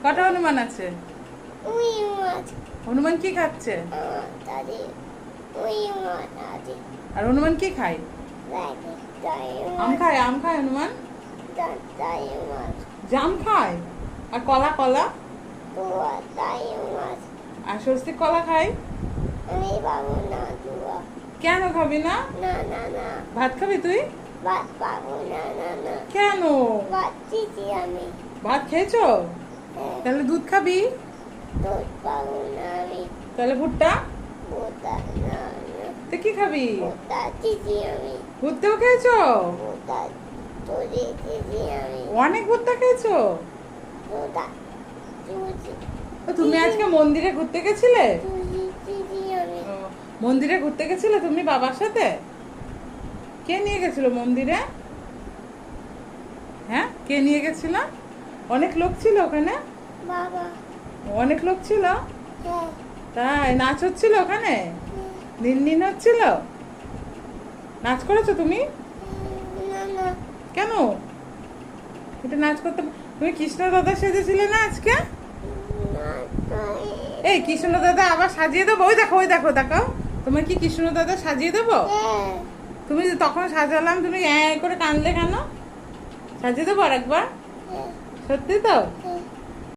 কটা হনুমান আছে? হনুমান কি খাচ্ছে? আর হনুমান কি খায়? আম খায়, আম খায় হনুমান? জাম খায়? আর কলা, কলা? আর স্বস্তিক কলা খায়? কেন খাবি না? ভাত খাবি তুই? কেন? ভাত খেয়েছো? তাহলে দুধ খাবি? তাহলে ভুট্টা? তো কি খাবি? ভুট্টাও খেয়েছো? অনেক ভুট্টা খেয়েছো? তো তুমি আজকে মন্দিরে ঘুরতে গেছিলে? ও, মন্দিরে ঘুরতে গেছিলে তুমি বাবার সাথে? কে নিয়ে গেছিল মন্দিরে? হ্যাঁ, কে নিয়ে গেছিল? অনেক লোক ছিল ওখানে? অনেক লোক ছিল? তাই নাচ হচ্ছিল ওখানে? দিন হচ্ছিল? নাচ করেছো তুমি? কেন? এটা নাচ করতে তুমি কৃষ্ণ দাদা সেজেছিলে না আজকে? এই কৃষ্ণ দাদা আবার সাজিয়ে দেবো? ওই দেখো, ওই দেখো, দেখো তোমার কি কৃষ্ণ দাদা সাজিয়ে দেবো? তুমি তখন সাজালাম, তুমি করে কানলে কেন? সাজিয়ে দেবো আর একবার? সত্যি তো?